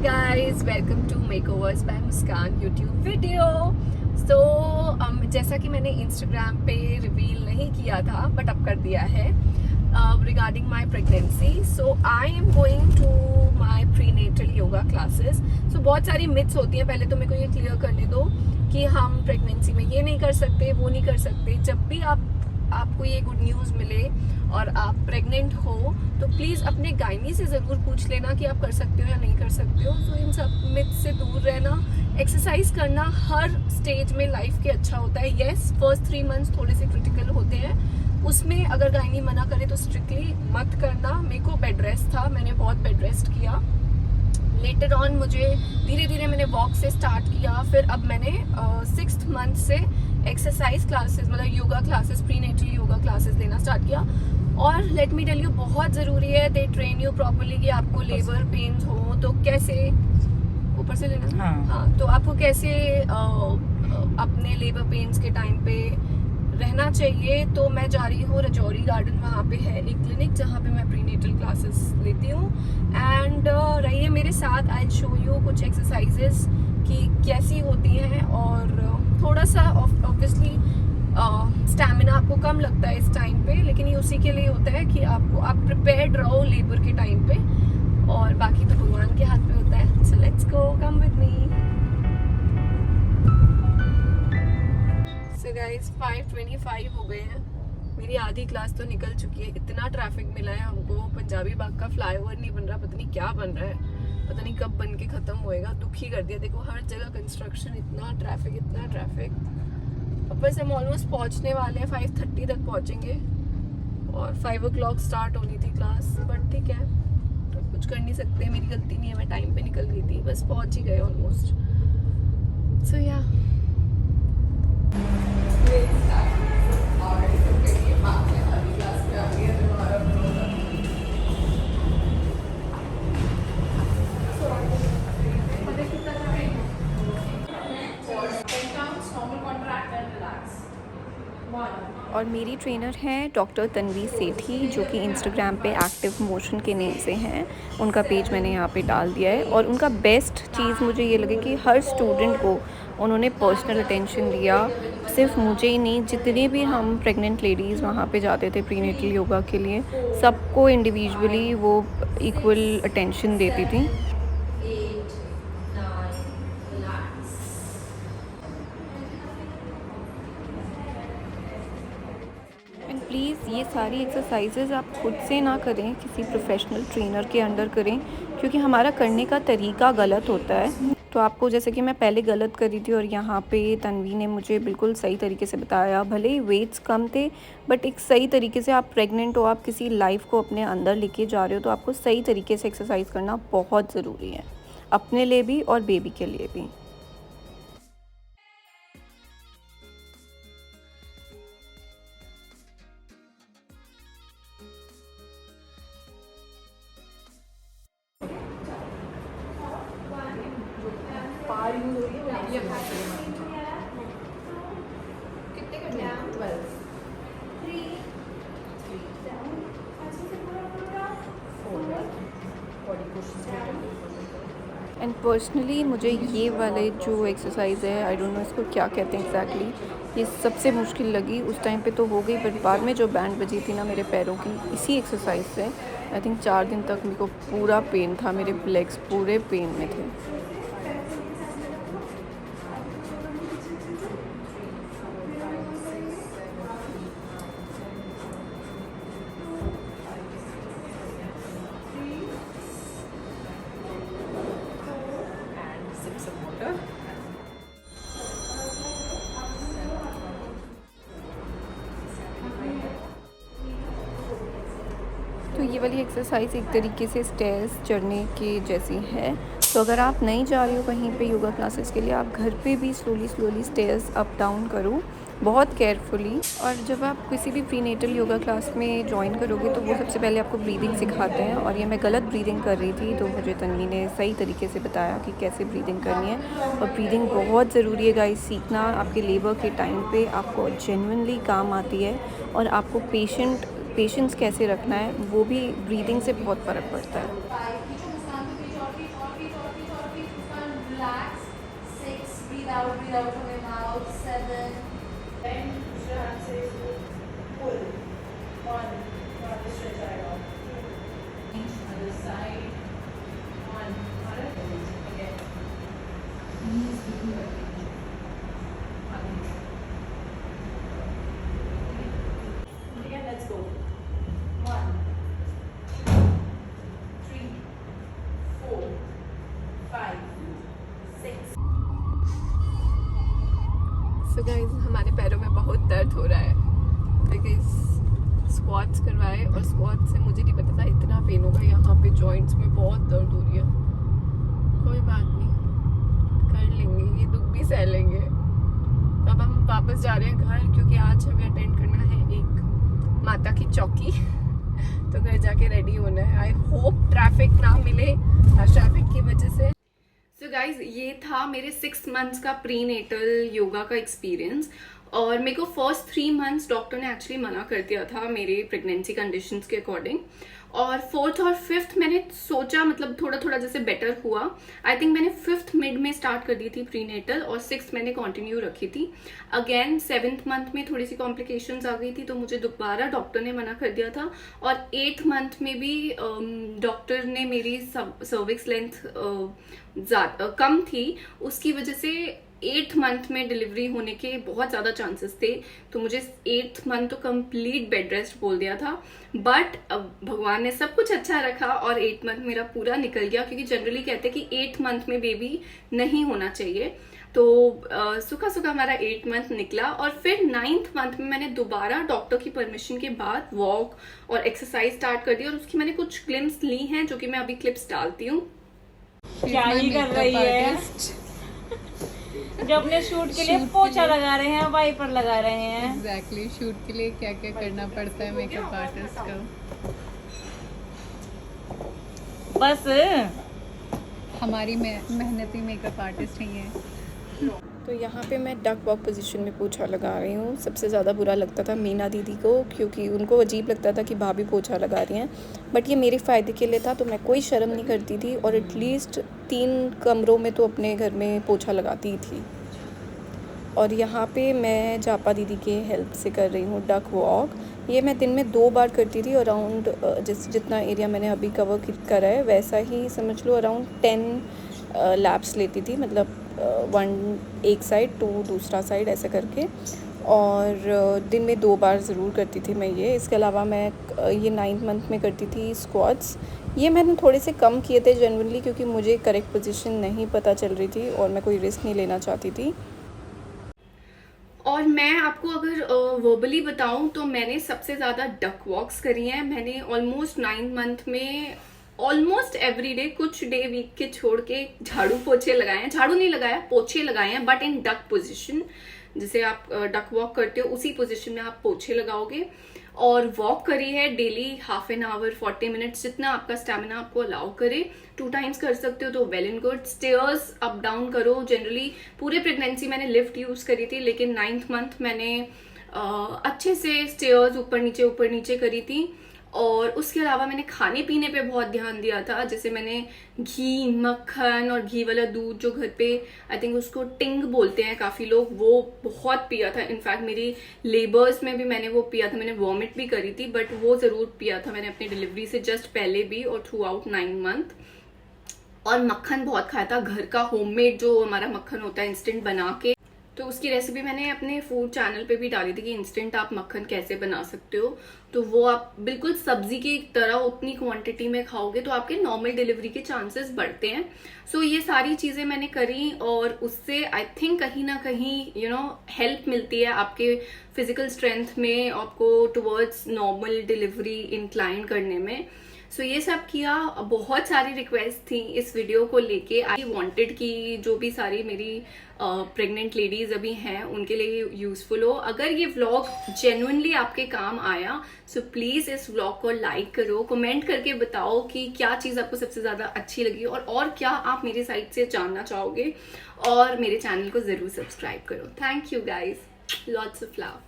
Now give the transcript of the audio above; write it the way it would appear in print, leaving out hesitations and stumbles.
Guys, welcome to makeovers by Muskan YouTube video. So जैसा कि मैंने इंस्टाग्राम पे रिवील नहीं किया था बट अब कर दिया है regarding my pregnancy. So I am going to my prenatal yoga classes. So बहुत सारी मिथ्स होती हैं, पहले तो मेरे को ये क्लियर करने दो कि हम प्रेगनेंसी में ये नहीं कर सकते, वो नहीं कर सकते। जब भी आपको ये गुड न्यूज़ मिले और आप प्रेग्नेंट हो तो प्लीज़ अपने गायनी से ज़रूर पूछ लेना कि आप कर सकते हो या नहीं कर सकते हो। तो इन सब मिथ से दूर रहना, एक्सरसाइज करना हर स्टेज में लाइफ के अच्छा होता है। येस, फर्स्ट 3 मंथ्स थोड़े से क्रिटिकल होते हैं, उसमें अगर गायनी मना करे तो स्ट्रिक्टली मत करना। मेरे को बेड रेस्ट था, मैंने बहुत बेड रेस्ट किया। लेटर ऑन मुझे धीरे धीरे मैंने वॉक से स्टार्ट किया, फिर अब मैंने 6th मंथ से एक्सरसाइज क्लासेस मतलब yoga classes, prenatal yoga classes लेना स्टार्ट किया। और लेट मी टेल यू, बहुत ज़रूरी है दे ट्रेन यू प्रॉपरली कि आपको लेबर पेन्स हो तो कैसे ऊपर से लेना। हाँ, तो आपको कैसे अपने लेबर पेन्स के टाइम पे रहना चाहिए। तो मैं जा रही हूँ रजौरी गार्डन, वहाँ पे है एक क्लिनिक जहाँ पे मैं प्रीनेटल क्लासेस लेती हूँ। एंड रहिए मेरे साथ, आई शो यू कुछ एक्सरसाइजेस कि कैसी होती हैं। और थोड़ा सा ऑब्वियसली स्टैमिना आपको कम लगता है इस टाइम पे, लेकिन ये उसी के लिए होता है कि आप प्रिपेयर्ड रहो लेबर के टाइम पे, और बाकी तो भगवान के हाथ में होता है। So let's go, come with me. So guys, 5:25 हो गए हैं, मेरी आधी क्लास तो निकल चुकी है। इतना ट्रैफिक मिला है हमको, पंजाबी बाग का फ्लाईओवर नहीं बन रहा, पता नहीं क्या बन रहा है, पता नहीं कब बन के खत्म होएगा। दुखी कर दिया, देखो हर जगह कंस्ट्रक्शन, इतना ट्रैफिक। अब बस हम ऑलमोस्ट पहुंचने वाले हैं, 5:30 तक पहुंचेंगे और 5 o'clock स्टार्ट होनी थी क्लास, बट ठीक है, तो कुछ कर नहीं सकते, मेरी गलती नहीं है, मैं टाइम पे निकल गई थी, बस पहुंच ही गए ऑलमोस्ट। सो या और मेरी ट्रेनर हैं डॉक्टर तन्वी सेठी, जो कि इंस्टाग्राम पे एक्टिव मोशन के नेम से हैं। उनका पेज मैंने यहाँ पे डाल दिया है। और उनका बेस्ट चीज़ मुझे ये लगे कि हर स्टूडेंट को उन्होंने पर्सनल अटेंशन दिया। सिर्फ मुझे ही नहीं, जितने भी हम प्रेग्नेंट लेडीज़ वहाँ पे जाते थे प्रीनेटल योगा के लिए, सबको इंडिविजुअली वो इक्वल अटेंशन देती थी। एंड प्लीज़ ये सारी एक्सरसाइजेज़ आप खुद से ना करें, किसी प्रोफेशनल ट्रेनर के अंडर करें, क्योंकि हमारा करने का तरीका गलत होता है। तो आपको, जैसे कि मैं पहले गलत करी थी और यहाँ पे तन्वी ने मुझे बिल्कुल सही तरीके से बताया। भले ही वेट्स कम थे, बट एक सही तरीके से, आप प्रेग्नेंट हो, आप किसी लाइफ को अपने अंदर लेके जा रहे हो, तो आपको सही तरीके से एक्सरसाइज करना बहुत ज़रूरी है, अपने लिए भी और बेबी के लिए भी। कितने करने हैं? 12। एंड पर्सनली मुझे ये वाले जो एक्सरसाइज है, आई डोंट नो इसको क्या कहते हैं एग्जैक्टली, ये सबसे मुश्किल लगी। उस टाइम पे तो हो गई, बट बाद में जो बैंड बजी थी ना मेरे पैरों की, इसी एक्सरसाइज से आई थिंक 4 दिन तक मेरे को पूरा पेन था, मेरे लेग्स पूरे पेन में थे। तो ये वाली एक्सरसाइज एक तरीके से स्टेयर्स चढ़ने के जैसी है। तो अगर आप नहीं जा रही हो कहीं पे योगा क्लासेस के लिए, आप घर पे भी स्लोली स्टेयर्स अप डाउन करो, बहुत केयरफुली। और जब आप किसी भी प्रीनेटल योगा क्लास में ज्वाइन करोगे तो वो सबसे पहले आपको ब्रीदिंग सिखाते हैं। और ये मैं गलत ब्रीदिंग कर रही थी, तो मुझे तन्वी ने सही तरीके से बताया कि कैसे ब्रीदिंग करनी है। और ब्रीदिंग बहुत ज़रूरी है गाइस, सीखना आपके लेबर के टाइम पे आपको जेन्युइनली काम आती है। और आपको पेशेंस कैसे रखना है, वो भी ब्रीदिंग से बहुत फ़र्क पड़ता है। breathe out from your mouth. 7. Then दूसरे हाथ से इसको pull. 1. वहाँ पे stretch आएगा. 2. Other side. 1. Again. Knees between your feet. Again, let's go. 1. 2. 3. 4. 5. 6. So guys, हमारे पैरों में बहुत दर्द हो रहा है बिकॉज स्क्वाट्स करवाए और स्क्वाट से मुझे नहीं पता था इतना पेन होगा. यहाँ पे जॉइंट्स में बहुत दर्द हो रही है. कोई बात नहीं, कर लेंगे, ये दुख भी सह लेंगे. अब हम वापस जा रहे हैं घर क्योंकि आज हमें अटेंड करना है एक माता की चौकी. तो घर जाके रेडी होना है. आई होप ट्रैफिक ना मिले ट्रैफिक की वजह से. सो गाइज, ये था मेरे 6 मंथ्स का प्री नेटल योगा का एक्सपीरियंस. और मेरे को फर्स्ट 3 मंथ्स डॉक्टर ने एक्चुअली मना कर दिया था मेरे प्रेगनेंसी कंडीशंस के अकॉर्डिंग. और 4th और 5th मैंने सोचा, मतलब थोड़ा थोड़ा जैसे बेटर हुआ. आई थिंक मैंने 5th मिड में स्टार्ट कर दी थी प्री नेटल और 6th मैंने कंटिन्यू रखी थी. अगेन 7th मंथ में थोड़ी सी कॉम्प्लिकेशंस आ गई थी तो मुझे दोबारा डॉक्टर ने मना कर दिया था. और 8th मंथ में भी डॉक्टर ने मेरी सर्विक्स लेंथ कम थी, उसकी वजह से 8th मंथ में डिलीवरी होने के बहुत ज़्यादा चांसेस थे. तो मुझे 8th मंथ तो कंप्लीट बेड रेस्ट बोल दिया था. बट भगवान ने सब कुछ अच्छा रखा और 8th मंथ मेरा पूरा निकल गया, क्योंकि जनरली कहते हैं कि 8th मंथ में बेबी नहीं होना चाहिए. तो सुखा सुखा हमारा 8th मंथ निकला. और फिर 9th मंथ में मैंने दोबारा डॉक्टर की परमिशन के बाद वॉक और एक्सरसाइज स्टार्ट कर दी. और उसकी मैंने कुछ क्लिप्स ली हैं जो कि मैं अभी क्लिप्स डालती हूँ. क्या ही कर रही है जो अपने शूट के लिए पोछा लगा रहे हैं, वाइपर लगा रहे हैं. एग्जैक्टली, शूट के लिए क्या क्या करना पड़ता है मेकअप आर्टिस्ट का. बस हमारी मेहनती मेकअप आर्टिस्ट ही है. तो यहाँ पे मैं डक वॉक पोजीशन में पोछा लगा रही हूँ. सबसे ज़्यादा बुरा लगता था मीना दीदी को, क्योंकि उनको अजीब लगता था कि भाभी पोछा लगा रही हैं. बट ये मेरे फ़ायदे के लिए था तो मैं कोई शर्म नहीं करती थी. और एटलीस्ट 3 कमरों में तो अपने घर में पोछा लगाती थी. और यहाँ पे मैं जापा दीदी के हेल्प से कर रही हूँ डक वॉक. ये मैं दिन में 2 बार करती थी. अराउंड जितना एरिया मैंने अभी कवर करा है वैसा ही समझ लो. अराउंड 10 लैप्स लेती थी, मतलब 1 एक साइड 2 दूसरा साइड ऐसे करके. और दिन में 2 बार ज़रूर करती थी मैं ये. इसके अलावा मैं ये 9th मंथ में करती थी स्क्वाट्स. ये मैंने थोड़े से कम किए थे जनरली, क्योंकि मुझे करेक्ट पोजीशन नहीं पता चल रही थी और मैं कोई रिस्क नहीं लेना चाहती थी. और मैं आपको अगर वर्बली बताऊं तो मैंने सबसे ज़्यादा डक वॉक्स करी हैं. मैंने ऑलमोस्ट 9 मंथ में ऑलमोस्ट एवरी डे, कुछ डे वीक के छोड़ के झाड़ू पोछे लगाए हैं. झाड़ू नहीं लगाया, पोछे लगाए हैं, बट इन डक पोजीशन. जैसे आप डक वॉक करते हो उसी पोजीशन में आप पोछे लगाओगे. और वॉक करी है daily half an hour 40 minutes, जितना आपका स्टेमिना आपको अलाउ करे. 2 टाइम्स कर सकते हो तो well and good. Stairs up down करो. जनरली पूरे प्रेगनेंसी मैंने लिफ्ट यूज करी थी, लेकिन 9th मंथ मैंने अच्छे से स्टेयर्स ऊपर नीचे करी थी. और उसके अलावा मैंने खाने पीने पे बहुत ध्यान दिया था. जैसे मैंने घी, मक्खन और घी वाला दूध जो घर पे, आई थिंक उसको टिंग बोलते हैं काफ़ी लोग, वो बहुत पिया था. इनफैक्ट मेरी लेबर्स में भी मैंने वो पिया था. मैंने वॉमिट भी करी थी, बट वो ज़रूर पिया था मैंने अपनी डिलीवरी से जस्ट पहले भी और थ्रू आउट 9 मंथ. और मक्खन बहुत खाया था, घर का होममेड जो हमारा मक्खन होता है इंस्टेंट बना के. तो उसकी रेसिपी मैंने अपने फूड चैनल पे भी डाली थी कि इंस्टेंट आप मक्खन कैसे बना सकते हो. तो वो आप बिल्कुल सब्जी की तरह उतनी क्वांटिटी में खाओगे तो आपके नॉर्मल डिलीवरी के चांसेस बढ़ते हैं. सो ये सारी चीज़ें मैंने करी और उससे आई थिंक कहीं ना कहीं हेल्प मिलती है आपके फिजिकल स्ट्रेंथ में, आपको टुवर्ड्स नॉर्मल डिलीवरी इंक्लाइन करने में. सो ये सब किया. बहुत सारी रिक्वेस्ट थी इस वीडियो को लेके. आई वांटेड कि जो भी सारी मेरी प्रेग्नेंट लेडीज अभी हैं उनके लिए यूजफुल हो. अगर ये व्लॉग जेन्युइनली आपके काम आया सो प्लीज इस व्लॉग को लाइक करो, कमेंट करके बताओ कि क्या चीज़ आपको सबसे ज़्यादा अच्छी लगी और क्या आप मेरी साइड से जानना चाहोगे. और मेरे चैनल को ज़रूर सब्सक्राइब करो. Thank you guys, lots of love.